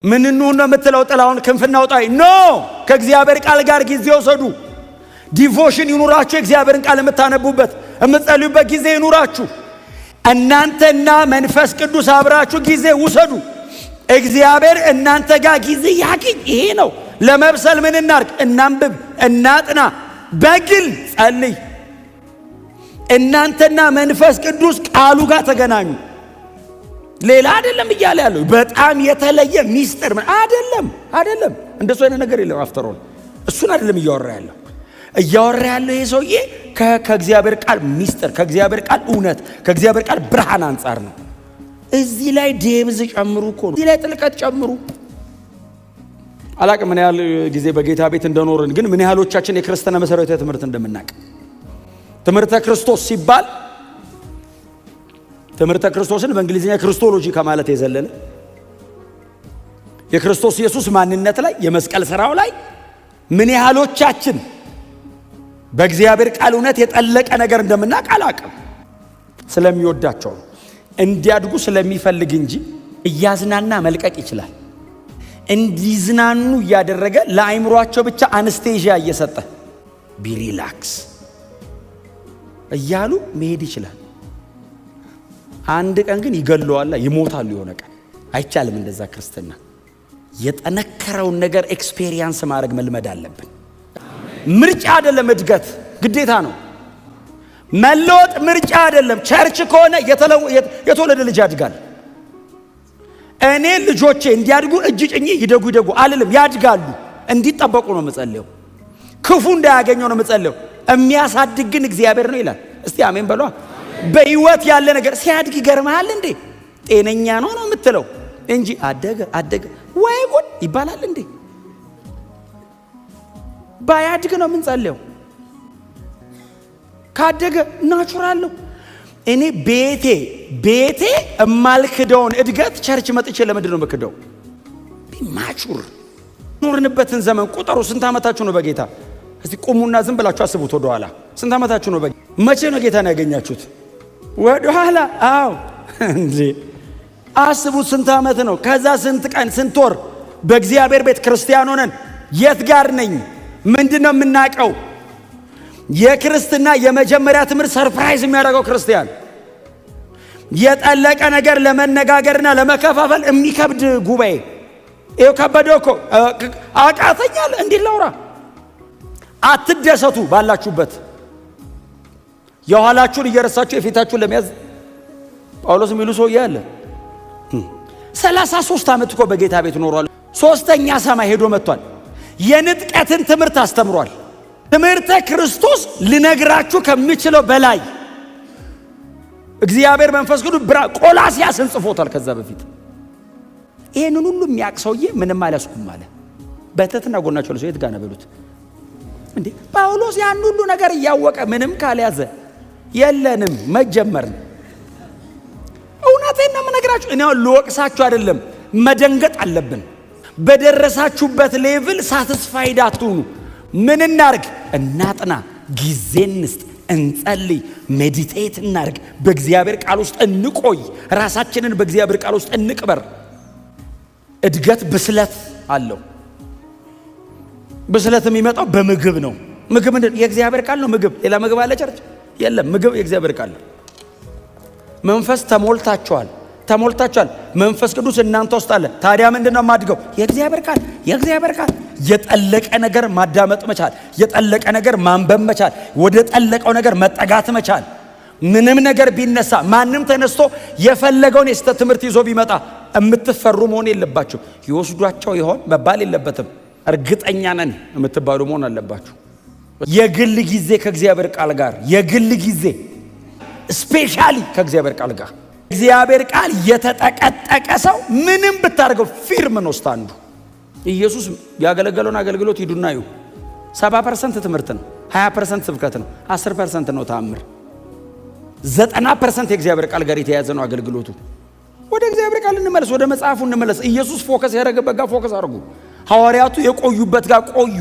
ምን ነው የምትለው? ጥላውን ክንፍና ወጣይ ኖ ከእግዚአብሔር ቃል ጋር ጊዜ ወሰዱ። ዲቮሽን ይኑራችሁ። እግዚአብሔርን ቃል የምታነቡበት የምትጸልዩበት ጊዜ ይኑራችሁ። እናንተና መንፈስ ቅዱስ አብራችሁ ጊዜ ውሰዱ። እግዚአብሔር እናንተ ጋር ጊዜ ያግኝ። ይሄ ነው ለመብሰል ምን እናርግ? እናንብብ፣ እናጥና፣ በግል ጸልይ። እናንተና መንፈስ ቅዱስ ቃሉ ጋር ተገናኙ። ሌላ አይደለም እያለ ያለው በጣም የተለየ ሚስጥር አይደለም። እንደሱ አይነት ነገር የለም። አፍተሮል እሱን አይደለም እያወራ ያለው ይሄ ሰውዬ ከእግዚአብሔር ቃል ሚስጥር፣ ከእግዚአብሔር ቃል እውነት፣ ከእግዚአብሔር ቃል ብርሃን አንጻር ነው። እዚህ ላይ ዴብዝ ጨምሩ እኮ ነው። እዚህ ላይ ጥልቀት ጨምሩ። አላቅም ምን ያህል ጊዜ በጌታ ቤት እንደኖርን፣ ግን ምን ያህሎቻችን የክርስትና መሰረታዊ ትምህርት እንደምናውቅ። ትምህርተ ክርስቶስ ሲባል ትምህርተ ክርስቶስን በእንግሊዝኛ ክርስቶሎጂ ከማለት የዘለለ የክርስቶስ ኢየሱስ ማንነት ላይ የመስቀል ሥራው ላይ ምን ያህሎቻችን በእግዚአብሔር ቃል እውነት የጠለቀ ነገር እንደምናውቅ አላቅም። ስለሚወዳቸው እንዲያድጉ ስለሚፈልግ እንጂ እያዝናና መልቀቅ ይችላል። እንዲዝናኑ እያደረገ ለአይምሯቸው ብቻ አንስቴዥያ እየሰጠ ቢሪላክስ እያሉ መሄድ ይችላል። አንድ ቀን ግን ይገለዋል፣ ይሞታሉ። የሆነ ቀን አይቻልም እንደዛ። ክርስትና የጠነከረውን ነገር ኤክስፔሪየንስ ማድረግ መልመድ አለብን። ምርጫ አይደለም፣ እድገት ግዴታ ነው። መለወጥ ምርጫ አይደለም። ቸርች ከሆነ የተወለደ ልጅ ያድጋል። እኔ ልጆቼ እንዲያድጉ እጅ ጭኜ ይደጉ አልልም። ያድጋሉ። እንዲጠበቁ ነው መጸለየው። ክፉ እንዳያገኘው ነው መጸለየው። የሚያሳድግ ግን እግዚአብሔር ነው ይላል። እስቲ አሜን በሏ። በህይወት ያለ ነገር ሲያድግ ይገርምሃል እንዴ? ጤነኛ ነው የምትለው እንጂ አደገ ወይ ጉድ ይባላል እንዴ? ባያድግ ነው የምንጸልየው። ካደገ ናቹራል ነው። እኔ ቤቴ የማልክደውን እድገት ቸርች መጥቼ ለምንድን ነው የምክደው? ማቹር ኖርንበትን ዘመን ቁጠሩ። ስንት ዓመታችሁ ነው በጌታ? እስቲ ቁሙና ዝም ብላችሁ አስቡት ወደ ኋላ። ስንት ዓመታችሁ ነው በጌታ? መቼ ነው ጌታን ያገኛችሁት? ወደ ኋላ። አዎ እንዴ አስቡት። ስንት ዓመት ነው? ከዛ ስንት ቀን ስንት ወር በእግዚአብሔር ቤት ክርስቲያን ሆነን የት ጋር ነኝ? ምንድነው የምናቀው? የክርስትና የመጀመሪያ ትምህርት ሰርፕራይዝ የሚያደርገው ክርስቲያን የጠለቀ ነገር ለመነጋገርና ለመከፋፈል የሚከብድ ጉባኤ። ይኸው ከበደ እኮ አቃተኛል እንዲህ ላውራ። አትደሰቱ ባላችሁበት። የኋላችሁን እየረሳችሁ የፊታችሁን ለመያዝ ጳውሎስ የሚሉ ሰው ያለ 33 ዓመት እኮ በጌታ ቤት ኖሯል። ሶስተኛ ሰማይ ሄዶ መጥቷል። የንጥቀትን ትምህርት አስተምሯል። ትምህርተ ክርስቶስ ልነግራችሁ ከሚችለው በላይ እግዚአብሔር መንፈስ ቅዱስ ቆላስያስን ጽፎታል ከዛ በፊት። ይሄንን ሁሉ የሚያውቅ ሰውዬ ምንም አላስኩም አለ። በትህትና ጎናቸው ለሰው የት ጋር ነው በሉት እንዴ? ጳውሎስ ያን ሁሉ ነገር እያወቀ ምንም ካልያዘ የለንም መጀመርን። እውነቴን ነው የምነግራችሁ። እኔ ልወቅሳችሁ አይደለም፣ መደንገጥ አለብን። በደረሳችሁበት ሌቭል ሳቲስፋይድ አትሁኑ። ምን እናርግ? እናጥና፣ ጊዜ እንስጥ፣ እንጸልይ፣ ሜዲቴት እናርግ፣ በእግዚአብሔር ቃል ውስጥ እንቆይ፣ ራሳችንን በእግዚአብሔር ቃል ውስጥ እንቅበር። እድገት ብስለት አለው። ብስለት የሚመጣው በምግብ ነው። ምግብ ምንድን? የእግዚአብሔር ቃል ነው። ምግብ ሌላ ምግብ አለ ቸርች? የለም። ምግብ የእግዚአብሔር ቃል ነው። መንፈስ ተሞልታችኋል። መንፈስ ቅዱስ እናንተ ውስጥ አለ። ታዲያ ምንድነው የማድገው? የእግዚአብሔር ቃል። የጠለቀ ነገር ማዳመጥ መቻል፣ የጠለቀ ነገር ማንበብ መቻል፣ ወደ ጠለቀው ነገር መጠጋት መቻል። ምንም ነገር ቢነሳ፣ ማንም ተነስቶ የፈለገውን የስተት ትምህርት ይዞ ቢመጣ የምትፈሩ መሆን የለባችሁ። ይወስዷቸው ይሆን መባል የለበትም። እርግጠኛ ነን የምትባሉ መሆን አለባችሁ። የግል ጊዜ ከእግዚአብሔር ቃል ጋር፣ የግል ጊዜ ስፔሻሊ ከእግዚአብሔር ቃል ጋር። እግዚአብሔር ቃል የተጠቀጠቀ ሰው ምንም ብታደርገው ፊርም ነው ስታንዱ። ኢየሱስ ያገለገለውን አገልግሎት ሂዱና እዩ። 70% ትምህርት ነው፣ 20% ስብከት ነው፣ 10% ነው ተአምር። 90% የእግዚአብሔር ቃል ጋር የተያያዘ ነው አገልግሎቱ። ወደ እግዚአብሔር ቃል እንመለስ፣ ወደ መጽሐፉ እንመለስ። ኢየሱስ ፎከስ ያደረገበት ጋር ፎከስ አድርጉ። ሐዋርያቱ የቆዩበት ጋር ቆዩ።